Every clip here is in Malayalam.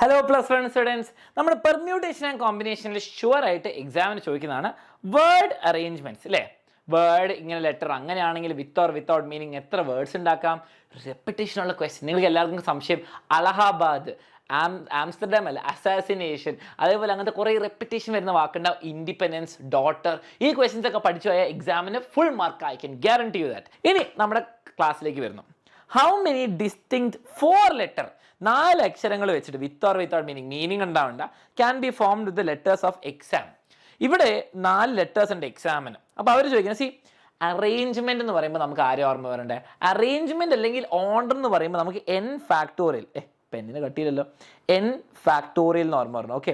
ഹലോ പ്ലസ് വൺ സ്റ്റുഡൻസ്, നമ്മുടെ പെർമ്യൂട്ടേഷൻ ആൻഡ് കോമ്പിനേഷനിൽ ഷുവർ ആയിട്ട് എക്സാമിന് ചോദിക്കുന്നതാണ് വേർഡ് അറേഞ്ച്മെന്റ്സ് അല്ലേ. വേർഡ് ഇങ്ങനെ ലെറ്റർ അങ്ങനെയാണെങ്കിൽ വിത്ത് ഓർ വിത്തൗട്ട് മീനിങ് എത്ര വേർഡ്സ് ഉണ്ടാക്കാം? റെപ്പിറ്റേഷൻ ഉള്ള ക്വസ്റ്റ്യൻ. നിങ്ങൾക്ക് എല്ലാവർക്കും സംശയം അലഹാബാദ്, ആംസ്റ്റർഡാം അല്ല, അസാസിനേഷൻ, അതേപോലെ അങ്ങനത്തെ കുറേ റെപ്പിറ്റേഷൻ വരുന്ന വാക്കുണ്ടാവും. ഇൻഡിപെൻഡൻസ്, ഡോട്ടർ, ഈ ക്വസ്റ്റ്യൻസ് ഒക്കെ പഠിച്ചു പോയാൽ എക്സാമിന് full mark I can guarantee you that. ഇനി നമ്മുടെ ക്ലാസ്സിലേക്ക് വരുന്നു. ഹൗ മെനി ഡിസ്റ്റിങ്ക്ട് 4 ലെറ്റർ, 4 അക്ഷരങ്ങൾ വെച്ചിട്ട് വിത്ത് ഓർ വിത്തൗട്ട് മീനിങ് ഉണ്ടാവണ്ട, can be formed with the letters of exam. ഇവിടെ 4 ലെറ്റേഴ്സ് ഉണ്ട് എക്സാമിന്. അപ്പോൾ അവർ ചോദിക്കുന്നത്, സി അറേഞ്ച്മെന്റ് എന്ന് പറയുമ്പോൾ നമുക്ക് ആരും ഓർമ്മ വരണ്ടേ? അറേഞ്ച്മെന്റ് അല്ലെങ്കിൽ ഓർഡർ എന്ന് പറയുമ്പോൾ നമുക്ക് എൻ ഫാക്ടോറിയൽ, പെന്നിന് കട്ടിയില്ലല്ലോ, എൻ ഫാക്ടോറിയൽ എന്ന് ഓർമ്മ വരണം. ഓക്കെ,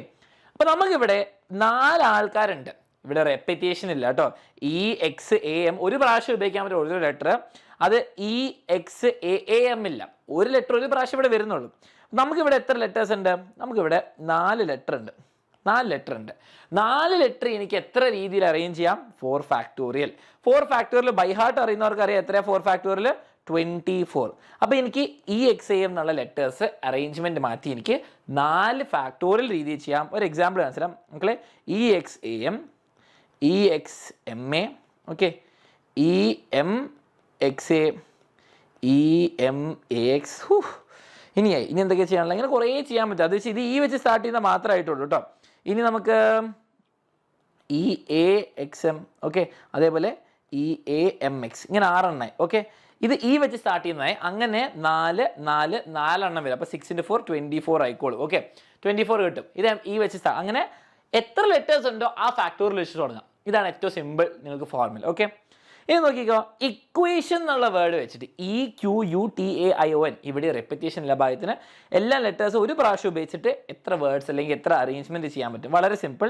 അപ്പോൾ നമുക്കിവിടെ 4 ആൾക്കാരുണ്ട്. ഇവിടെ റെപ്പിറ്റേഷൻ ഇല്ല കേട്ടോ. ഇ എക്സ് എ എം ഒരു പ്രാവശ്യം ഉപയോഗിക്കാൻ പറ്റും ഒരു ലെറ്റർ. അത് ഇ എക്സ് എ എം ഇല്ല, ഒരു ലെറ്റർ ഒരു പ്രാവശ്യം ഇവിടെ വരുന്നുള്ളൂ. നമുക്കിവിടെ എത്ര ലെറ്റേഴ്സ് ഉണ്ട്? നമുക്കിവിടെ 4 ലെറ്റർ ഉണ്ട്. 4 ലെറ്റർ എനിക്ക് എത്ര രീതിയിൽ അറേഞ്ച് ചെയ്യാം? 4 ഫാക്ടോറിയൽ. 4 ഫാക്ടോറിയൽ ബൈ ഹാർട്ട് അറിയുന്നവർക്ക് അറിയാം എത്രയാണ് 4 ഫാക്ടോറിയൽ? 24. അപ്പോൾ എനിക്ക് ഇ എക്സ് എ എം എന്നുള്ള ലെറ്റേഴ്സ് അറേഞ്ച്മെന്റ് മാറ്റി എനിക്ക് 4 ഫാക്ടോറിയൽ രീതിയിൽ ചെയ്യാം. ഒരു എക്സാമ്പിൾ കാണിച്ചാൽ മക്കളെ, E X A M, E X M A, okay, E M X A, E M A X. ഇനി എന്തൊക്കെ ചെയ്യാനുള്ള, ഇങ്ങനെ കുറേ ചെയ്യാൻ പറ്റും. അത് വെച്ച് ഇത് ഈ വെച്ച് സ്റ്റാർട്ട് ചെയ്യുന്ന മാത്രമായിട്ടുള്ളൂ കേട്ടോ. ഇനി നമുക്ക് E A X M, okay, അതേപോലെ ഇ എ എം എക്സ്, ഇങ്ങനെ 6 എണ്ണമായി. ഓക്കെ, ഇത് ഈ വെച്ച് സ്റ്റാർട്ട് ചെയ്യുന്നതായി. അങ്ങനെ 4 എണ്ണം വരും. അപ്പോൾ 6 × 4 24 ആയിക്കോളും. ഓക്കെ, 24 കിട്ടും. ഇത് ഈ വെച്ച് അങ്ങനെ എത്ര ലെറ്റേഴ്സ് ഉണ്ടോ ആ ഫാക്ടോറിയൽ വെച്ച് തുടങ്ങാം. ഇതാണ് ഏറ്റവും സിമ്പിൾ നിങ്ങൾക്ക് ഫോർമുല. ഓക്കെ, ഇനി നോക്കിക്കോ, ഇക്വേഷൻ എന്നുള്ള വേർഡ് വെച്ചിട്ട് EQUTAION, ഇവിടെ റെപ്പിറ്റേഷൻ ഇല്ല ഭാഗത്തിന്. എല്ലാ ലെറ്റേഴ്സും ഒരു പ്രാവശ്യം ഉപയോഗിച്ചിട്ട് എത്ര വേർഡ്സ് അല്ലെങ്കിൽ എത്ര അറേഞ്ച്മെന്റ് ചെയ്യാൻ പറ്റും? വളരെ സിമ്പിൾ.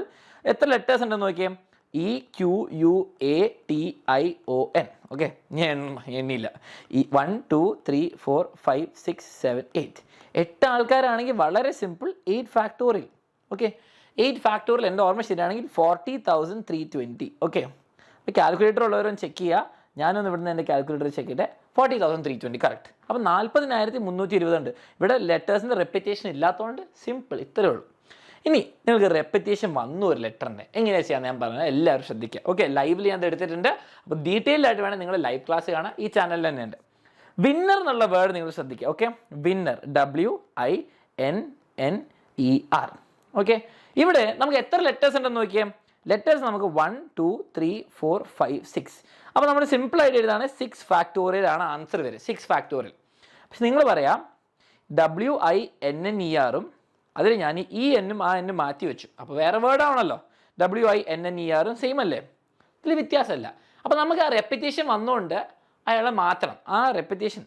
എത്ര ലെറ്റേഴ്സ് ഉണ്ടെന്ന് നോക്കിയേ, EQUATION. ഓക്കെ, ഞാൻ എണ്ണിയില്ല. 1 2 3 4 5 6 7 8. 8 ആൾക്കാരാണെങ്കിൽ വളരെ സിമ്പിൾ, 8 ഫാക്ടോറിയൽ. ഓക്കെ, 8 ഫാക്ടോറിയൽ എൻ്റെ ഓർമ്മ ശരിയാണെങ്കിൽ 40,320. ഓക്കെ, അപ്പോൾ കാൽക്കുലേറ്റർ ഉള്ളവരൊന്ന് ചെക്ക് ചെയ്യുക. ഞാനൊന്ന് ഇവിടുന്ന് എൻ്റെ കാൽക്കുലേറ്റർ ചെക്ക് ചെയ്തിട്ട് 40,320 കറക്റ്റ്. അപ്പോൾ 40,320 ഉണ്ട്. ഇവിടെ ലെറ്റേഴ്സിൻ്റെ റെപ്പിറ്റേഷൻ ഇല്ലാത്തതുകൊണ്ട് സിമ്പിൾ, ഇത്രയേ ഉള്ളൂ. ഇനി നിങ്ങൾക്ക് റെപ്പിറ്റേഷൻ വന്നു ഒരു ലെറ്ററിൻ്റെ എങ്ങനെയാണ് ചെയ്യാൻ ഞാൻ പറഞ്ഞത്, എല്ലാവരും ശ്രദ്ധിക്കുക. ഓക്കെ, ലൈവിൽ ഞാൻ എടുത്തിട്ടുണ്ട്. അപ്പോൾ ഡീറ്റെയിൽഡ് ആയിട്ട് വേണം നിങ്ങൾ ലൈവ് ക്ലാസ് കാണാൻ. ഈ ചാനലിൽ തന്നെ ഉണ്ട്. വിന്നർ എന്നുള്ള വേർഡ് നിങ്ങൾ ശ്രദ്ധിക്കുക. Okay, winner, WINNER. ഓക്കെ, ഇവിടെ നമുക്ക് എത്ര ലെറ്റേഴ്സ് ഉണ്ടെന്ന് നോക്കിയേ. ലെറ്റേഴ്സ് നമുക്ക് 1 2 3 4 5 6. അപ്പോൾ നമ്മൾ സിമ്പിളായിട്ട് എഴുതാണ് 6 ഫാക്ടോറിയൽ ആണ് ആൻസർ വരും. 6 ഫാക്ടോറിയൽ. പക്ഷെ നിങ്ങൾ പറയാം WINNER അതിൽ ഞാൻ ഈ എന്നും ആ എന്നും മാറ്റി വെച്ചു. അപ്പോൾ വേറെ വേർഡ് ആണല്ലോ. WINNER സെയിം അല്ലേ, ഇതിൽ വ്യത്യാസമല്ല. അപ്പോൾ നമുക്ക് ആ റെപ്പിറ്റേഷൻ വന്നുകൊണ്ട് അയാളെ മാറ്റണം. ആ റെപ്പിറ്റേഷൻ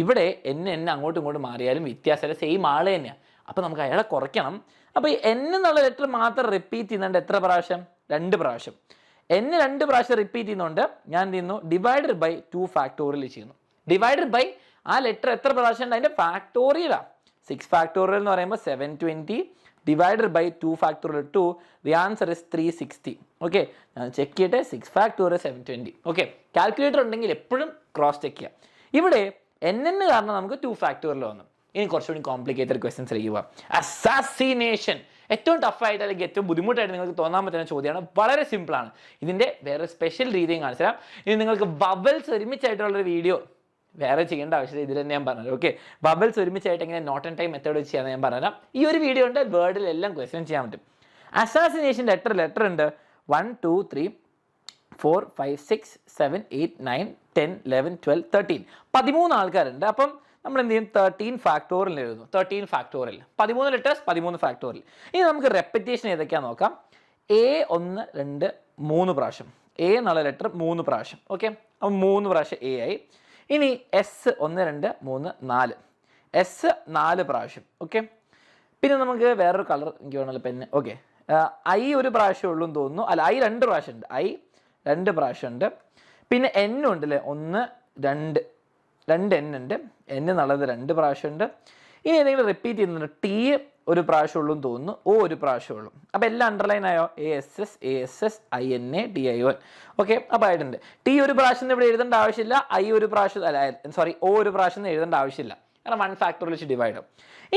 ഇവിടെ എൻ അങ്ങോട്ടും ഇങ്ങോട്ടും മാറിയാലും വ്യത്യാസമല്ല, സെയിം ആൾ തന്നെയാണ്. അപ്പോൾ നമുക്ക് അയാളെ കുറയ്ക്കണം. അപ്പോൾ ഈ എൻ എന്നുള്ള ലെറ്റർ മാത്രം റിപ്പീറ്റ് ചെയ്യുന്നുണ്ട് എത്ര പ്രാവശ്യം? 2 പ്രാവശ്യം. എൻ 2 പ്രാവശ്യം റിപ്പീറ്റ് ചെയ്യുന്നുണ്ട്. ഞാൻ എന്ത് ചെയ്യുന്നു? ഡിവൈഡഡ് ബൈ 2 ഫാക്ടോറിയൽ ചെയ്യുന്നു. ഡിവൈഡഡ് ബൈ ആ ലെറ്റർ എത്ര പ്രാവശ്യം ഉണ്ട് അതിൻ്റെ ഫാക്ടോറിയലാണ്. 6 ഫാക്ടോറിയൽ എന്ന് പറയുമ്പോൾ 720 divided by 2 factorial 2. The answer is 360. Okay, ഞാൻ ചെക്ക് ചെയ്യട്ടെ. 6 ഫാക്ടോറിയൽ 720. ഓക്കെ, കാൽക്കുലേറ്റർ ഉണ്ടെങ്കിൽ എപ്പോഴും ക്രോസ് ചെക്ക് ചെയ്യാം. ഇവിടെ എൻ കാരണം നമുക്ക് 2 ഫാക്ടോറിയൽ വന്നു. ഇനി കുറച്ചുകൂടി കോംപ്ലിക്കേറ്റഡ് ക്വസ്റ്റ്യൻസിലേക്ക് പോവാം. അസാസിനേഷൻ ഏറ്റവും ടഫായിട്ട് അല്ലെങ്കിൽ ഏറ്റവും ബുദ്ധിമുട്ടായിട്ട് നിങ്ങൾക്ക് തോന്നാൻ പറ്റുന്ന ചോദ്യമാണ്. വളരെ സിമ്പിളാണ്. ഇതിൻ്റെ വേറെ സ്പെഷ്യൽ രീതിയും കാണിച്ചു തരാം. ഇനി നിങ്ങൾക്ക് ബബിൾസ് ഒരുമിച്ചായിട്ടുള്ളൊരു വീഡിയോ വേറെ ചെയ്യേണ്ട ആവശ്യമില്ല, ഇതിൽ തന്നെ ഞാൻ പറഞ്ഞത്. ഓക്കെ, ബബിൾസ് ഒരുമിച്ചായിട്ട് എങ്ങനെ നോട്ട് ആൻഡ് ടൈം മെത്തേഡ് വെച്ച് ചെയ്യാൻ ഞാൻ പറഞ്ഞുതരാം. ഈ ഒരു വീഡിയോ ഉണ്ട്, വേർഡിൽ എല്ലാം ക്വസ്റ്റ്യൻ ചെയ്യാൻ പറ്റും. അസാസിനേഷൻ്റെ എത്ര ലെറ്റർ ഉണ്ട്? 1 2 3 4 5 6 7 8 9 10 11 12 13. 13 ആൾക്കാരുണ്ട്. അപ്പം നമ്മൾ എന്ത് ചെയ്യും? 13 ഫാക്ടോറിയൽ എഴുതുന്നു. 13 ഫാക്ടോറിയൽ, 13 ലെറ്റേഴ്സ്, 13 ഫാക്ടോറിയൽ. ഇനി നമുക്ക് റെപ്പിറ്റേഷൻ ഏതൊക്കെയാണെന്ന് നോക്കാം. A1 2 3 പ്രാവശ്യം, എ എന്നുള്ള ലെറ്റർ 3 പ്രാവശ്യം. ഓക്കെ, അപ്പം 3 പ്രാവശ്യം എ ആയി. ഇനി S1 2 3 4, S 4 പ്രാവശ്യം. ഓക്കെ, പിന്നെ നമുക്ക് വേറൊരു കളർ എനിക്ക് വേണമല്ലോ പെന്ന്. ഓക്കെ, I ഒരു പ്രാവശ്യം ഉള്ളൂ എന്ന് തോന്നുന്നു. അല്ല, I 2 പ്രാവശ്യം ഉണ്ട്. I 2 പ്രാവശ്യം ഉണ്ട്. പിന്നെ N ഉണ്ടല്ലേ, 1 2 N ഉണ്ട്. N എന്നുള്ളത് 2 പ്രാവശ്യം ഉണ്ട്. ഇനി എന്തെങ്കിലും റിപ്പീറ്റ് ചെയ്യുന്നുണ്ട്. T ഒരു പ്രാവശ്യം ഉള്ളൂ എന്ന് തോന്നുന്നു. O ഒരു പ്രാവശ്യം ഉള്ളൂ. അപ്പോൾ എല്ലാം അണ്ടർലൈൻ ആയോ? ASS INA TION. ഓക്കെ, അപ്പോൾ ആയിട്ടുണ്ട്. T ഒരു പ്രാവശ്യം ഇവിടെ എഴുതേണ്ട ആവശ്യമില്ല. I ഒരു പ്രാവശ്യം, അല്ല സോറി, O ഒരു പ്രാവശ്യം എഴുതേണ്ട ആവശ്യമില്ല. കാരണം 1 ഫാക്ടോറിയൽ വെച്ച് ഡിവൈഡ് ആവും.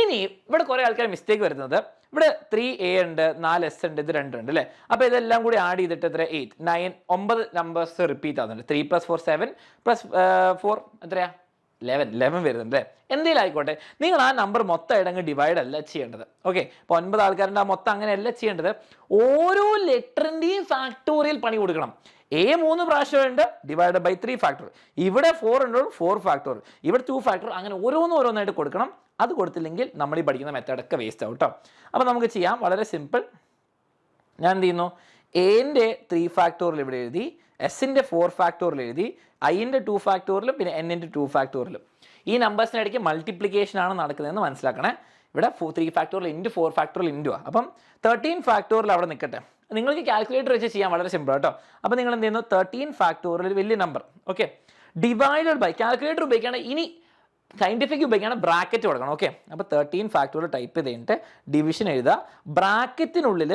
ഇനി ഇവിടെ കുറേ ആൾക്കാർ മിസ്റ്റേക്ക് വരുന്നത്, ഇവിടെ 3a ഉണ്ട്, 4s ഉണ്ട്, ഇത് 2 ഉണ്ട് അല്ലേ. അപ്പോൾ ഇതെല്ലാം കൂടി ആഡ് ചെയ്തിട്ട് എത്ര 8 9 9 നമ്പേഴ്സ് റിപ്പീറ്റ് ആവുന്നുണ്ട്. 3 + 4 7 + 4 എത്രയാ 11 വരുന്നുണ്ട് അല്ലേ. എന്തെങ്കിലും ആയിക്കോട്ടെ, നിങ്ങൾ ആ നമ്പർ മൊത്തമായിട്ട് അങ്ങ് ഡിവൈഡ് അല്ല ചെയ്യേണ്ടത്. ഓക്കെ, ഇപ്പോൾ 9 ആൾക്കാരുടെ ആ മൊത്തം അങ്ങനെയല്ല ചെയ്യേണ്ടത്. ഓരോ ലെറ്ററിൻ്റെയും ഫാക്ടോറിയൽ പണി കൊടുക്കണം. a 3 പ്രാവശ്യമുണ്ട്, ഡിവൈഡ് ബൈ 3 ഫാക്ടോറിയൽ. ഇവിടെ 4 ഉണ്ട്, 4 ഫാക്ടോറിയൽ. ഇവിടെ 2 ഫാക്ടോറിയൽ. അങ്ങനെ ഓരോന്നായിട്ട് കൊടുക്കണം. അത് കൊടുത്തില്ലെങ്കിൽ നമ്മൾ ഈ പഠിക്കുന്ന മെത്തേഡൊക്കെ വേസ്റ്റ് ആവും കേട്ടോ. അപ്പോൾ നമുക്ക് ചെയ്യാം, വളരെ സിമ്പിൾ. ഞാൻ എന്ത് ചെയ്യുന്നു, എൻ്റെ 3 ഫാക്ടോറിയൽ ഇവിടെ എഴുതി, എസിൻ്റെ 4 ഫാക്ടോറിയൽ എഴുതി, ഐൻ്റെ 2 ഫാക്ടോറിയലും പിന്നെ എന്നിൻ്റെ 2 ഫാക്ടോറിയലും. ഈ നമ്പേഴ്സിനിടയ്ക്ക് മൾട്ടിപ്ലിക്കേഷൻ ആണ് നടക്കുന്നതെന്ന് മനസ്സിലാക്കണേ. ഇവിടെ 3 ഫാക്ടോറിയൽ ഇൻറ്റു 4 ഫാക്ടോറിയൽ ഇൻറ്റു ആ. അപ്പം 13 ഫാക്ടോറിയൽ അവിടെ നിൽക്കട്ടെ. നിങ്ങൾക്ക് കാൽക്കുലേറ്റർ വെച്ച് ചെയ്യാൻ വളരെ സിമ്പിൾ കേട്ടോ. അപ്പോൾ നിങ്ങൾ എന്ത് ചെയ്യുന്നു, 13 ഫാക്ടോറിയൽ വലിയ number. Okay, divided by, calculator ഉപയോഗിക്കുകയാണ്, ഇനി സയൻറ്റിഫിക് ഉപയോഗിക്കുകയാണ്, ബ്രാക്കറ്റ് കൊടുക്കണം. ഓക്കെ, അപ്പോൾ 13 ഫാക്ടോറിയൽ ടൈപ്പ് ചെയ്ത് കഴിഞ്ഞിട്ട് ഡിവിഷൻ എഴുതുക, ബ്രാക്കറ്റിനുള്ളിൽ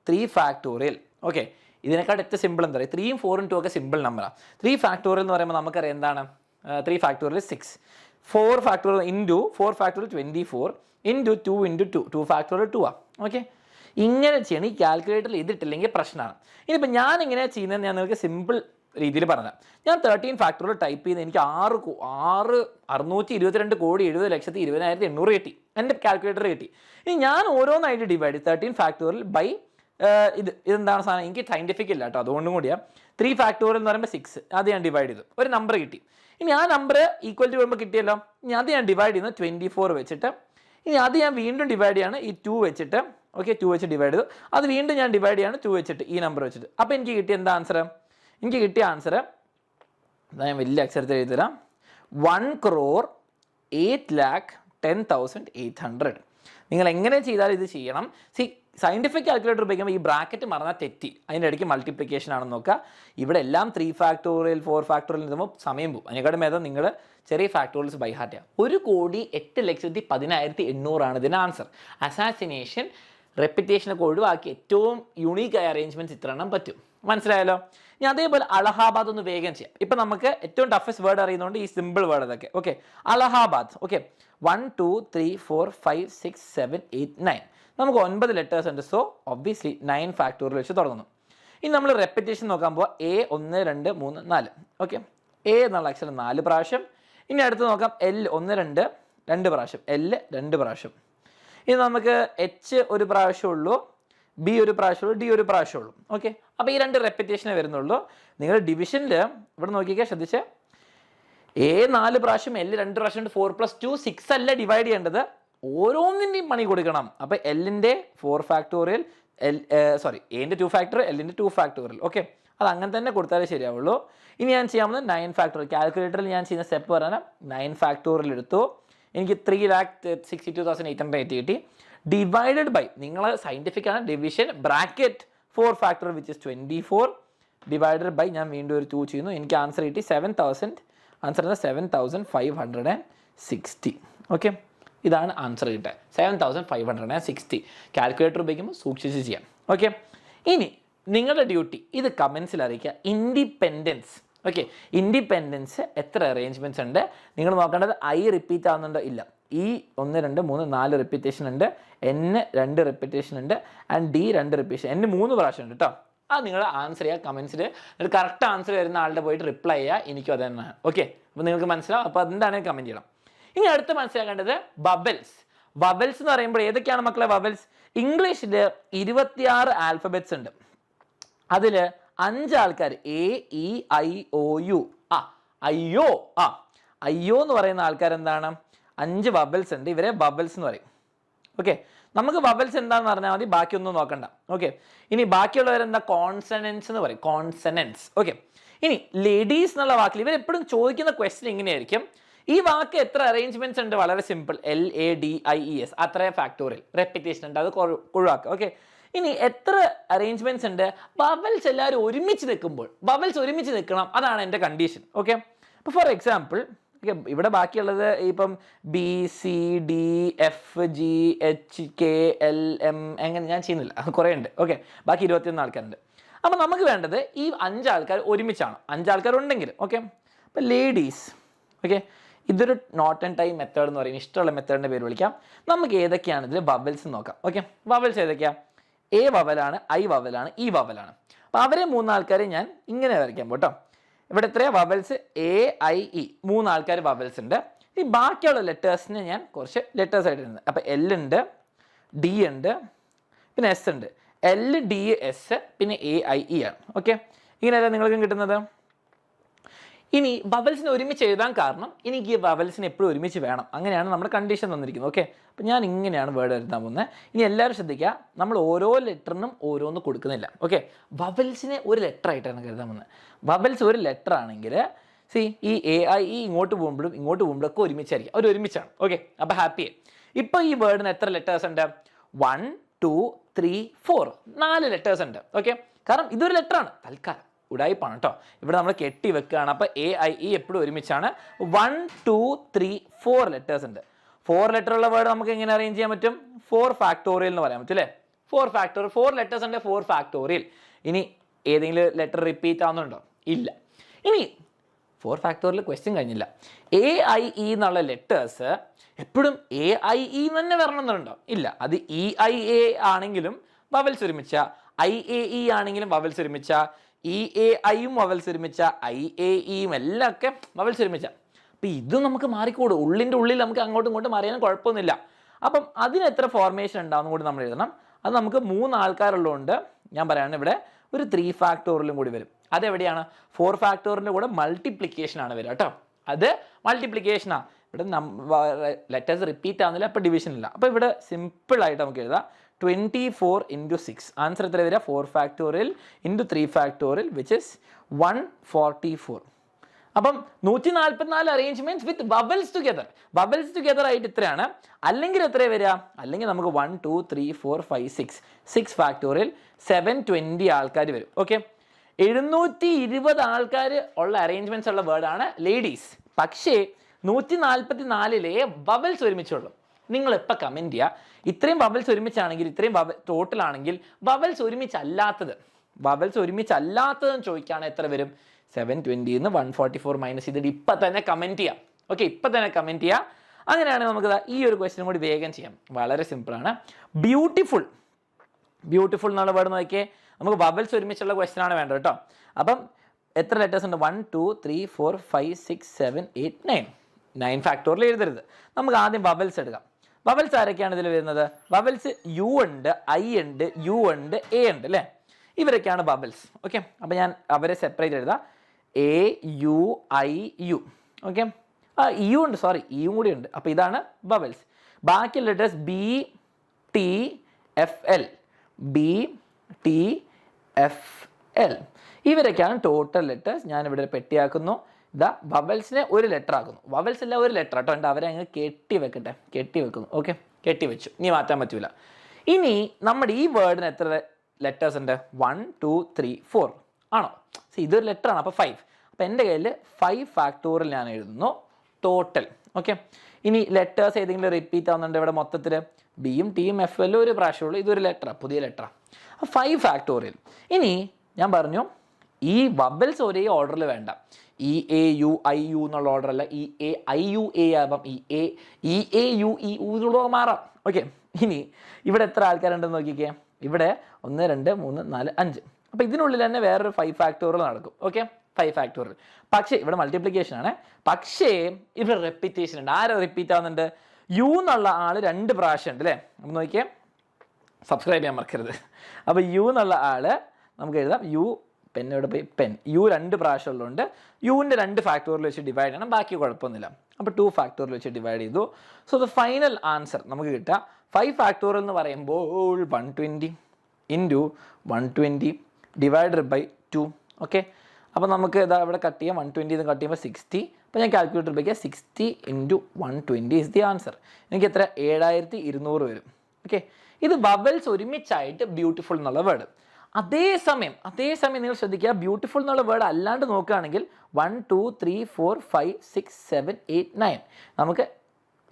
3 ഫാക്ടോറിയൽ. ഓക്കെ, ഇതിനെക്കാട്ട് ഏറ്റവും സിമ്പിൾ എന്താ പറയുക, 3ഉം 4ഉം 2 ഒക്കെ സിമ്പിൾ നമ്പറാണ്. 3 ഫാക്ടോറിയൽ എന്ന് പറയുമ്പോൾ നമുക്കറിയാം എന്താണ്, 3 factorial 6, 4 factorial into 4 factorial 24 into 2 into 2 factorial 2 ആ. ഓക്കെ, ഇങ്ങനെ ചെയ്യണം. ഈ കാൽക്കുലേറ്ററിൽ ഇതിട്ടില്ലെങ്കിൽ പ്രശ്നമാണ്. ഇനിയിപ്പോൾ ഞാൻ ഇങ്ങനെ ചെയ്യുന്നത് ഞാൻ നിങ്ങൾക്ക് സിമ്പിൾ രീതിയിൽ പറഞ്ഞാൽ, ഞാൻ 13 ഫാക്ടോറിയൽ ടൈപ്പ് ചെയ്ത് എനിക്ക് 6,622,70,20,800 കിട്ടി, എൻ്റെ കാൽക്കുലേറ്റർ കിട്ടി. ഇനി ഞാൻ ഓരോന്നായിട്ട് ഡിവൈഡ് 13 ഫാക്ടോറിയൽ ബൈ ഇതെന്താണ് സാധനം, എനിക്ക് സയൻറ്റിഫിക് ഇല്ല കേട്ടോ, അതുകൊണ്ടും കൂടിയാണ്. 3 ഫാക്ടോറിയൽ എന്ന് പറയുമ്പോൾ 6, അത് ഞാൻ ഡിവൈഡ് ചെയ്തു, ഒരു നമ്പർ കിട്ടി. ഇനി ആ നമ്പർ ഈക്വൽ ടു വരുമ്പോൾ കിട്ടിയല്ലോ, ഇനി അത് ഞാൻ ഡിവൈഡ് ചെയ്യുന്നത് 24 വെച്ചിട്ട്. ഇനി അത് ഞാൻ വീണ്ടും ഡിവൈഡ് ചെയ്യാണ് ഈ 2 വെച്ചിട്ട്. ഓക്കെ, 2 വെച്ച് ഡിവൈഡ് ചെയ്തു, അത് വീണ്ടും ഞാൻ ഡിവൈഡ് ചെയ്യാണ് 2 വെച്ചിട്ട്, ഈ നമ്പർ വെച്ചിട്ട്. അപ്പോൾ എനിക്ക് കിട്ടിയ എന്താ ആൻസർ, എനിക്ക് കിട്ടിയ ആൻസർ ഞാൻ വലിയ അക്ഷരത്തിൽ എഴുതി തരാം, 1,08,10,800. നിങ്ങൾ എങ്ങനെ ചെയ്താലും ഇത് ചെയ്യണം. സയൻറ്റിഫിക് കാൽക്കുലേറ്റർ ഉപയോഗിക്കുമ്പോൾ ഈ ബ്രാക്കറ്റ് മറന്നാൽ തെറ്റി, അതിൻ്റെ ഇടയ്ക്ക് മൾട്ടിപ്ലിക്കേഷൻ ആണെന്ന് നോക്കുക. ഇവിടെ എല്ലാം 3 ഫാക്ടോറിയൽ 4 ഫാക്ടോറിയൽ എഴുതുമ്പോൾ സമയം പോകും. അതിനെക്കാട്ടും ഭേദം നിങ്ങൾ ചെറിയ ഫാക്ടോറിയൽസ് ബൈ ഹാർട്ട് ചെയ്യുക. 1,08,10,800 ഇതിന് ആൻസർ. അസാസിനേഷൻ, റെപ്പിറ്റേഷനൊക്കെ ഒഴിവാക്കി ഏറ്റവും യുണീക്കായ അറേഞ്ച്മെൻറ്റ്സ് ഇത്ര എണ്ണം പറ്റും. മനസ്സിലായല്ലോ. ഇനി അതേപോലെ അലഹാബാദ് ഒന്ന് വേഗം ചെയ്യാം. ഇപ്പം നമുക്ക് ഏറ്റവും ടഫസ്റ്റ് വേർഡ് അറിയുന്നതുകൊണ്ട് ഈ സിമ്പിൾ വേർഡ് അതൊക്കെ. ഓക്കെ, അലഹാബാദ്. ഓക്കെ, 1 2 3 4 5 6 7 8 9. നമുക്ക് 9 ലെറ്റേഴ്സ് ഉണ്ട്. സോ ഒബ്വിയസ്ലി 9 ഫാക്ടോറിയൽ വെച്ച് തുടങ്ങുന്നു. ഇനി നമ്മൾ റെപ്പിറ്റേഷൻ നോക്കാൻ പോവാം. A 1 2 3 4. ഓക്കെ, A എന്നുള്ള അക്ഷരം 4 പ്രാവശ്യം. ഇനി അടുത്ത് നോക്കാം L 1 2 2 പ്രാവശ്യം, L 2 പ്രാവശ്യം. ഇനി നമുക്ക് H ഒരു പ്രാവശ്യം ഉള്ളൂ, B ഒരു പ്രാവശ്യം ഉള്ളൂ, D ഒരു പ്രാവശ്യം ഉള്ളൂ. ഓക്കെ, അപ്പോൾ ഈ 2 റെപ്പിറ്റേഷനേ വരുന്നുള്ളൂ. നിങ്ങൾ ഡിവിഷനിൽ ഇവിടെ നോക്കിക്കാൻ ശ്രദ്ധിച്ച്, A 4 പ്രാവശ്യം, L 2 പ്രാവശ്യം, 4 + 2 6 അല്ല ഡിവൈഡ് ചെയ്യേണ്ടത്, ഓരോന്നിൻ്റെയും പണി കൊടുക്കണം. അപ്പോൾ Lൻ്റെ 4 ഫാക്ടോറിയൽ, എൻ്റെ 2 ഫാക്ടോറിയൽ, Lൻ്റെ 2 ഫാക്ടോറിയൽ. ഓക്കെ, അത് അങ്ങനെ തന്നെ കൊടുത്താലേ ശരിയാവുള്ളൂ. ഇനി ഞാൻ ചെയ്യാവുന്നത് 9 ഫാക്ടോറിയൽ. കാൽക്കുലേറ്ററിൽ ഞാൻ ചെയ്യുന്ന സ്റ്റെപ്പ് പറഞ്ഞാൽ 9 ഫാക്ടോറിയൽ എടുത്തു, എനിക്ക് 3,62,880 കിട്ടി. ഡിവൈഡഡ് ബൈ, നിങ്ങൾ സയൻറ്റിഫിക് ആണ്, division bracket 4 factorial which is 24 divided by, ഞാൻ വീണ്ടും ഒരു 2 ചെയ്യുന്നു, എനിക്ക് ആൻസർ കിട്ടി 7,000. ആൻസർ 7,560. ഓക്കെ, ഇതാണ് ആൻസർ കിട്ടുക, 7,560. കാൽക്കുലേറ്റർ ഉപയോഗിക്കുമ്പോൾ സൂക്ഷിച്ച് ചെയ്യാം. ഓക്കെ, ഇനി നിങ്ങളുടെ ഡ്യൂട്ടി ഇത് കമൻസിൽ അറിയിക്കുക. ഇൻഡിപെൻഡൻസ്. ഓക്കെ, ഇൻഡിപെൻഡൻസ് എത്ര അറേഞ്ച്മെൻറ്റ്സ് ഉണ്ട് നിങ്ങൾ നോക്കേണ്ടത്. I റിപ്പീറ്റ് ആവുന്നുണ്ടോ ഇല്ല, E 1 2 3 4 റിപ്പീറ്റേഷൻ ഉണ്ട്, N 2 റിപ്പീറ്റേഷൻ ഉണ്ട്, ആൻഡ് D 2 റിപ്പീറ്റേഷൻ, N 3 പ്രാവശ്യം ഉണ്ട് കേട്ടോ. അത് നിങ്ങൾ ആൻസർ ചെയ്യുക കമൻസിൽ. നിങ്ങൾ കറക്റ്റ് ആൻസർ വരുന്ന ആളുടെ പോയിട്ട് റിപ്ലൈ ചെയ്യുക, എനിക്കും അത് തന്നെയാണ്. ഓക്കെ, അപ്പോൾ നിങ്ങൾക്ക് മനസ്സിലാവും. അപ്പോൾ അതെന്താണെങ്കിൽ കമൻറ്റ് ചെയ്യണം. ഇനി അടുത്ത് മനസ്സിലാക്കേണ്ടത് ബബിൾസ്. ബബിൾസ് എന്ന് പറയുമ്പോൾ ഏതൊക്കെയാണ് മക്കളെ ബബിൾസ്? ഇംഗ്ലീഷിൽ 26 ആൽഫബറ്റ്സ് ഉണ്ട്. അതിൽ 5 ആൾക്കാർ AEIOU. അയ്യോ അയ്യോ എന്ന് പറയുന്ന ആൾക്കാർ എന്താണ്? 5 ബബിൾസ് ഉണ്ട്. ഇവരെ ബബിൾസ് എന്ന് പറയും. ഓക്കെ, നമുക്ക് ബബിൾസ് എന്താണെന്ന് പറഞ്ഞാൽ മതി, ബാക്കിയൊന്നും നോക്കണ്ട. ഓക്കെ, ഇനി ബാക്കിയുള്ളവരെന്താ? കോൺസണൻസ് എന്ന് പറയും, കോൺസണൻസ്. ഓക്കെ, ഇനി ലേഡീസ് എന്നുള്ള വാക്കിൽ ഇവർ എപ്പോഴും ചോദിക്കുന്ന ക്വസ്റ്റ്യൻ ഇങ്ങനെയായിരിക്കും, ഈ വാക്ക് എത്ര അറേഞ്ച്മെന്റ്സ് ഉണ്ട്? വളരെ സിമ്പിൾ, LADIES, അത്ര ഫാക്ടോറിയൽ. റെപ്പിറ്റേഷൻ ഉണ്ട്, അത് ഒഴിവാക്കുക. ഓക്കെ, ഇനി എത്ര അറേഞ്ച്മെന്റ്സ് ഉണ്ട്? ബബിൾസ് എല്ലാവരും ഒരുമിച്ച് നിൽക്കുമ്പോൾ, ബബിൾസ് ഒരുമിച്ച് നിൽക്കണം, അതാണ് എൻ്റെ കണ്ടീഷൻ. ഓക്കെ, ഇപ്പോൾ ഫോർ എക്സാമ്പിൾ, ഓക്കെ, ഇവിടെ ബാക്കിയുള്ളത് ഇപ്പം BCDFGHKLM അങ്ങനെ ഞാൻ ചെയ്യുന്നില്ല, കുറേ ഉണ്ട്. ഓക്കെ, ബാക്കി 21 ആൾക്കാരുണ്ട്. അപ്പോൾ നമുക്ക് വേണ്ടത് ഈ 5 ആൾക്കാർ ഒരുമിച്ചാണ്. 5 ആൾക്കാർ ഉണ്ടെങ്കിൽ. ഓക്കെ, അപ്പോൾ ലേഡീസ്. ഓക്കെ, ഇതൊരു നോട്ട് ആൻഡ് ടൈ മെത്തേഡ് എന്ന് പറയുന്നത് ഇഷ്ടമുള്ള മെത്തേഡിൻ്റെ പേര് വിളിക്കാം. നമുക്ക് ഏതൊക്കെയാണ് ഇതിൽ വവൽസ് നോക്കാം. ഓക്കെ, വവൽസ് ഏതൊക്കെയാണ്? എ വവലാണ്, ഐ വവലാണ്, ഇ വവലാണ്. അപ്പോൾ അവരെ മൂന്നാൾക്കാരെ ഞാൻ ഇങ്ങനെ വരയ്ക്കാം കേട്ടോ. ഇവിടെ എത്രയാണ് വവൽസ്? എ, ഐ, ഇ, മൂന്നാൾക്കാർ വവൽസ് ഉണ്ട്. ഈ ബാക്കിയുള്ള ലെറ്റേഴ്സിന് ഞാൻ കുറച്ച് ലെറ്റേഴ്സ് ആയിട്ട് ഇരുന്നത്. അപ്പോൾ എൽ ഉണ്ട്, ഡി ഉണ്ട്, പിന്നെ എസ് ഉണ്ട്. എൽ, ഡി, എസ്, പിന്നെ എ, ഐ, ഇ ആണ്. ഓക്കെ, ഇങ്ങനെയല്ല നിങ്ങൾക്കും കിട്ടുന്നത്. ഇനി വവൽസിനെ ഒരുമിച്ച് എഴുതാൻ കാരണം എനിക്ക് ഈ വവൽസിനെ എപ്പോഴും ഒരുമിച്ച് വേണം, അങ്ങനെയാണ് നമ്മുടെ കണ്ടീഷൻ തന്നിരിക്കുന്നത്. ഓക്കെ, അപ്പോൾ ഞാൻ ഇങ്ങനെയാണ് വേർഡ് എഴുതാൻ പോകുന്നത്. ഇനി എല്ലാവരും ശ്രദ്ധിക്കുക, നമ്മൾ ഓരോ ലെറ്ററിനും ഓരോന്ന് കൊടുക്കുന്നില്ല. ഓക്കെ, വവൽസിനെ ഒരു ലെറ്റർ ആയിട്ടാണ് കരുതാൻ പോകുന്നത്. വവൽസ് ഒരു ലെറ്റർ ആണെങ്കിൽ ഈ എ, ഐ, ഇ ഇങ്ങോട്ട് പോകുമ്പോഴും ഒക്കെ ഒരുമിച്ചായിരിക്കും, അവർ ഒരുമിച്ചാണ്. ഓക്കെ, അപ്പോൾ ഹാപ്പി. ഇപ്പോൾ ഈ വേർഡിന് എത്ര ലെറ്റേഴ്സ് ഉണ്ട്? 1, 2, 3, 4, 4 ലെറ്റേഴ്സ് ഉണ്ട്. ഓക്കെ, കാരണം ഇതൊരു ലെറ്ററാണ്. തൽക്കാലം ഉടായിപ്പാണ് കേട്ടോ, ഇവിടെ നമ്മൾ കെട്ടി വെക്കുകയാണ്. അപ്പോൾ എ, ഐ, ഇ എപ്പോഴും ഒരുമിച്ചാണ്. 1, 2, 3, 4 ലെറ്റേഴ്സ് ഉണ്ട്. 4 ലെറ്റർ ഉള്ള വേർഡ് നമുക്ക് എങ്ങനെ അറേഞ്ച് ചെയ്യാൻ പറ്റും? 4 ഫാക്ടോറിയൽ എന്ന് പറയാൻ പറ്റും അല്ലേ? 4 ഫാക്ടോറിയൽ, 4 ലെറ്റേഴ്സ് ഉണ്ട്, 4 ഫാക്ടോറിയൽ. ഇനി ഏതെങ്കിലും ലെറ്റർ റിപ്പീറ്റ് ആവുന്നുണ്ടോ? ഇല്ല. ഇനി 4 ഫാക്ടോറിയൽ ക്വസ്റ്റ്യൻ കഴിഞ്ഞില്ല. എ, ഐ, ഇ എന്നുള്ള ലെറ്റേഴ്സ് എപ്പോഴും എ, ഐ, ഇ തന്നെ വരണമെന്നുണ്ടോ? ഇല്ല. അത് ഇ, ഐ, എ ആണെങ്കിലും വവൽസ് ഒരുമിച്ച, ഐ, എ, ഇ ആണെങ്കിലും വവൽസ് ഒരുമിച്ച, ഇ, എ, ഐയും വവൽസ് ഒരുമിച്ച, ഐ, എ, ഇയും എല്ലാം ഒക്കെ വവൽസ് ഒരുമിച്ച. അപ്പം ഇതും നമുക്ക് മാറിക്കൂടും. ഉള്ളിൻ്റെ ഉള്ളിൽ നമുക്ക് അങ്ങോട്ടും ഇങ്ങോട്ടും മാറിയാലും കുഴപ്പമൊന്നുമില്ല. അപ്പം അതിന് എത്ര ഫോർമേഷൻ ഉണ്ടാവും കൂടി നമ്മൾ എഴുതണം. അത് നമുക്ക് 3 ആൾക്കാരുള്ളതുകൊണ്ട് ഞാൻ പറയുകയാണ് ഇവിടെ ഒരു 3 ഫാക്ടോറിയലും കൂടി വരും. അതെവിടെയാണ്? 4 ഫാക്ടോറിൻ്റെ കൂടെ മൾട്ടിപ്ലിക്കേഷൻ ആണ് വരിക കേട്ടോ. അത് മൾട്ടിപ്ലിക്കേഷനാണ്. ഇവിടെ ലെറ്റേഴ്സ് റിപ്പീറ്റ് ആവുന്നില്ല, അപ്പോൾ ഡിവിഷൻ ഇല്ല. അപ്പോൾ ഇവിടെ സിമ്പിളായിട്ട് നമുക്ക് എഴുതാം 24 into 6. ആൻസർ എത്ര വരിക? 4 factorial into 3 factorial which is 144. അപ്പം 144 അറേഞ്ച്മെന്റ്സ് വിത്ത് വവൽസ് ടുഗദർ. വവൽസ് ടുഗദർ ആയിട്ട് ഇത്രയാണ്. അല്ലെങ്കിൽ എത്ര വരിക? അല്ലെങ്കിൽ നമുക്ക് 1, 2, 3, 4, 5, 6 ഫാക്ടോറിയൽ 720 ആൾക്കാർ വരും. ഓക്കെ, 720 ആൾക്കാർ ഉള്ള അറേഞ്ച്മെന്റ്സ് ഉള്ള വേർഡാണ് ലേഡീസ്. പക്ഷേ 144 വവൽസ് ഒരുമിച്ചുള്ളൂ. നിങ്ങൾ എപ്പോൾ കമൻറ്റ് ചെയ്യുക, ഇത്രയും വവൽസ് ഒരുമിച്ചാണെങ്കിൽ, ഇത്രയും ടോട്ടൽ ആണെങ്കിൽ വവൽസ് ഒരുമിച്ചല്ലാത്തതെന്ന് ചോദിക്കുകയാണ് എത്ര വരും? 720 നിന്ന് 144 മൈനസ് ചെയ്തിട്ട് ഇപ്പം തന്നെ കമൻറ്റ് ചെയ്യാം. ഓക്കെ, ഇപ്പം തന്നെ കമൻറ്റ് ചെയ്യുക. അങ്ങനെയാണെങ്കിൽ നമുക്ക് ഈ ഒരു ക്വസ്റ്റ്യൻ കൂടി വേഗം ചെയ്യാം. വളരെ സിമ്പിളാണ്. ബ്യൂട്ടിഫുൾ എന്നുള്ള വേർഡ് നോക്കിയേ. നമുക്ക് വവൽസ് ഒരുമിച്ചുള്ള ക്വസ്റ്റ്യൻ ആണ് വേണ്ടത് കേട്ടോ. അപ്പം എത്ര ലെറ്റേഴ്സ് ഉണ്ട്? 1, 2, 3, 4, 5, 6, 7, 8, 9. 9 ഫാക്ടോറിയൽ എഴുതരുത്. നമുക്ക് ആദ്യം വവൽസ് എടുക്കാം. വവൽസ് ആരൊക്കെയാണ് ഇതിൽ വരുന്നത്? വവൽസ് യു ഉണ്ട്, ഐ ഉണ്ട്, യു ഉണ്ട്, എ ഉണ്ട് അല്ലേ? ഇവരൊക്കെയാണ് വവൽസ്. ഓക്കെ, അപ്പോൾ ഞാൻ അവരെ സെപ്പറേറ്റ് എഴുതാം. A, U, I, U. Okay, E ഉണ്ട്, സോറി ഇയും കൂടി ഉണ്ട്. അപ്പോൾ ഇതാണ് വവൽസ്. ബാക്കി letters B, T, F, L, B, T, F, L. ഇവരൊക്കെയാണ് ടോട്ടൽ ലെറ്റേഴ്സ്. ഞാനിവിടെ പെട്ടിയാക്കുന്നു. ഇതാ വവൽസിനെ ഒരു ലെറ്റർ ആക്കുന്നു. വവൽസ് എല്ലാം ഒരു ലെറ്റർ കേട്ടോ. അവരെ അങ്ങ് കെട്ടി വെക്കുന്നു. ഓക്കെ, കെട്ടി വെച്ചു. ഇനി മാറ്റാൻ പറ്റൂല. ഇനി നമ്മുടെ ഈ വേർഡിന് എത്ര ലെറ്റേഴ്സ് ഉണ്ട്? 1, 2, 3, 4 ആണോ? ഇതൊരു ലെറ്റർ ആണ്, അപ്പോൾ 5. അപ്പോൾ എൻ്റെ കയ്യിൽ 5 ഫാക്ടോറിയൽ ഞാൻ എഴുതുന്നു ടോട്ടൽ. ഓക്കെ, ഇനി ലെറ്റേഴ്സ് ഏതെങ്കിലും റിപ്പീറ്റ് ആവുന്നുണ്ട് ഇവിടെ മൊത്തത്തിൽ? ബിയും ടിയും എഫ് എല്ലും ഒരു പ്രാവശ്യമുള്ളൂ. ഇതൊരു ലെറ്ററാണ്, പുതിയ ലെറ്ററാണ്. 5 ഫാക്ടോറിയൽ. ഇനി ഞാൻ പറഞ്ഞു ഈ വവൽസ് ഒരേ ഓർഡറിൽ വേണ്ട. E, A, U, I, U എന്നുള്ള ഓർഡർ അല്ല. E, A, I, U, A ആവാം. E, A, U, E, U മാറാം. ഓക്കെ, ഇനി ഇവിടെ എത്ര ആൾക്കാരുണ്ടെന്ന് നോക്കിക്കേ. ഇവിടെ 1, 2, 3, 4, 5. അപ്പോൾ ഇതിനുള്ളിൽ തന്നെ വേറൊരു 5 ഫാക്ടോറിയൽ നടക്കും. Okay, 5 factorial. പക്ഷേ ഇവിടെ മൾട്ടിപ്ലിക്കേഷൻ ആണ്. പക്ഷേ ഇവിടെ റെപ്പിറ്റേഷൻ ഉണ്ട്. ആരോ റിപ്പീറ്റ് ആവുന്നുണ്ട്? യു എന്നുള്ള ആൾ 2 പ്രാവശ്യം ഉണ്ട് അല്ലേ? നമുക്ക് നോക്കിയേ, സബ്സ്ക്രൈബ് ചെയ്യാൻ മറക്കരുത്. അപ്പോൾ യു എന്നുള്ള ആൾ നമുക്ക് എഴുതാം. യു പെന്നോട് പോയി യു 2 പ്രാവശ്യം ഉള്ളതുകൊണ്ട് യുവിൻ്റെ 2 ഫാക്ടോറിയൽ വെച്ച് ഡിവൈഡ് ചെയ്യണം. ബാക്കി കുഴപ്പമൊന്നുമില്ല. അപ്പോൾ 2 ഫാക്ടോറിയൽ വെച്ച് ഡിവൈഡ് ചെയ്തു. സോ ദ ഫൈനൽ ആൻസർ നമുക്ക് കിട്ടുക 5 ഫാക്ടോറിയൽ എന്ന് പറയുമ്പോൾ 120 ഇൻറ്റു 120 ഡിവൈഡഡ് ബൈ 2. ഓക്കെ, അപ്പോൾ നമുക്ക് ഇതാ ഇവിടെ കട്ട് ചെയ്യാം. 120 എന്ന് കട്ട് ചെയ്യുമ്പോൾ 60. അപ്പോൾ ഞാൻ കാൽക്കുലേറ്റർ ഉപയോഗിക്കുക. 60 ഇൻറ്റു 120 ഇസ് ദി ആൻസർ. എനിക്ക് എത്ര? 7200 വരും. ഓക്കെ, ഇത് വവൽസ് ഒരുമിച്ചായിട്ട് ബ്യൂട്ടിഫുൾ എന്നുള്ള വേർഡ്. അതേസമയം നിങ്ങൾ ശ്രദ്ധിക്കുക, ബ്യൂട്ടിഫുൾ എന്നുള്ള വേർഡ് അല്ലാണ്ട് നോക്കുകയാണെങ്കിൽ 1, 2, 3, 4, 5, 6, 7, 8, 9 നമുക്ക്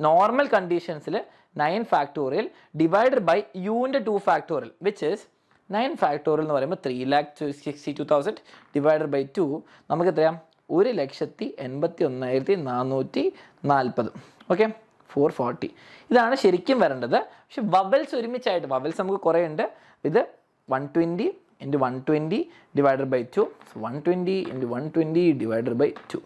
നോർമൽ കണ്ടീഷൻസിൽ 9 ഫാക്ടോറിയൽ ഡിവൈഡഡ് ബൈ യുവിൻ്റെ 2 ഫാക്ടോറിയൽ വിച്ച് ഈസ് 9 ഫാക്ടോറിയൽ എന്ന് പറയുമ്പോൾ 3,62,000 ഡിവൈഡഡ് ബൈ 2 നമുക്ക് എത്രയാം? 1,81,440. ഓക്കെ, 440 ഇതാണ് ശരിക്കും വരേണ്ടത്. പക്ഷെ വവൽസ് ഒരുമിച്ചായിട്ട്, വവൽസ് നമുക്ക് കുറേ ഉണ്ട്. ഇത് 120 × 120 ഡിവൈഡഡ് ബൈ 2, 120 × 120 ഡിവൈഡഡ് ബൈ 2.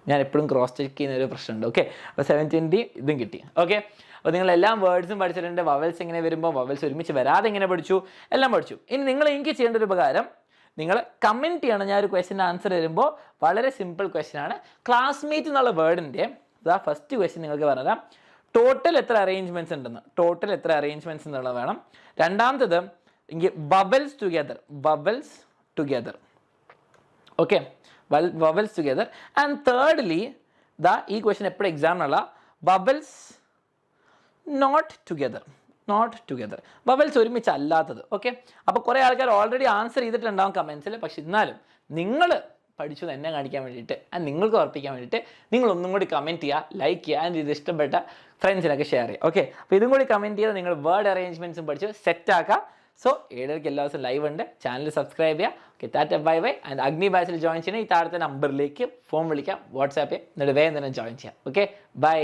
ഞാൻ എപ്പോഴും ക്രോസ് ചെക്ക് ചെയ്യുന്ന ഒരു പ്രശ്നമുണ്ട്. ഓക്കെ, അപ്പോൾ 720 ഇതും കിട്ടി. ഓക്കെ, അപ്പോൾ നിങ്ങൾ എല്ലാ വേർഡ്സും പഠിച്ചിട്ടുണ്ട്. വവൽസ് എങ്ങനെ വരുമ്പോൾ, വവൽസ് ഒരുമിച്ച് വരാതെ എങ്ങനെ പഠിച്ചു, എല്ലാം പഠിച്ചു. ഇനി നിങ്ങൾ എനിക്ക് ചെയ്യേണ്ട ഒരു ഉപകാരം, നിങ്ങൾ കമൻറ്റ് ചെയ്യണം. ഞാൻ ഒരു ക്വസ്റ്റിൻ്റെ ആൻസർ തരുമ്പോൾ വളരെ സിമ്പിൾ ക്വസ്റ്റ്യൻ ആണ്. ക്ലാസ്മേറ്റ് എന്നുള്ള വേർഡിൻ്റെ ഫസ്റ്റ് ക്വസ്റ്റ്യൻ നിങ്ങൾക്ക് പറഞ്ഞുതരാം. ടോട്ടൽ എത്ര അറേഞ്ച്മെൻറ്റ്സ് ഉണ്ടെന്ന്, ടോട്ടൽ എത്ര അറേഞ്ച്മെൻറ്റ്സ് എന്നുള്ളത് വേണം. രണ്ടാമത്തത് എനിക്ക് vowels together. Okay, vowels together. And thirdly ഈ ക്വസ്റ്റ്യൻ എപ്പോഴും എക്സാമിനുള്ള വവൽസ് നോട്ട് ടുഗെദർ. വവൽസ് ഒരുമിച്ച് അല്ലാത്തത്. ഓക്കെ, അപ്പോൾ കുറേ ആൾക്കാർ ഓൾറെഡി ആൻസർ ചെയ്തിട്ടുണ്ടാവും കമൻസിൽ. പക്ഷെ എന്നാലും നിങ്ങൾ പഠിച്ചത് എന്നെ കാണിക്കാൻ വേണ്ടിയിട്ട്, നിങ്ങൾക്ക് ഉറപ്പിക്കാൻ വേണ്ടിയിട്ട് നിങ്ങൾ ഒന്നും കൂടി കമൻറ്റ് ചെയ്യുക, ലൈക്ക് ചെയ്യുക, ആൻഡ് ഇത് ഇഷ്ടപ്പെട്ട ഫ്രണ്ട്സിനൊക്കെ ഷെയർ ചെയ്യുക. ഓക്കെ, അപ്പോൾ ഇതും കൂടി കമൻറ്റ് ചെയ്ത് നിങ്ങൾ വേർഡ് അറേഞ്ച്മെൻറ്റ്സും പഠിച്ച് സെറ്റാക്കുക. സോ 7:00 എല്ലാ ദിവസവും ലൈവ് ഉണ്ട്. ചാനൽ സബ്സ്ക്രൈബ് ചെയ്യുക. Okay, Tata bye bye. And അഗ്നി ബാച്ചിൽ ജോയിൻ ചെയ്യണം. ഈ താഴത്തെ നമ്പറിലേക്ക് ഫോൺ വിളിക്കാം, വാട്സാപ്പ് ചെയ്യാം, എന്നിട്ട് വേഗം തന്നെ ജോയിൻ ചെയ്യാം. Okay, by.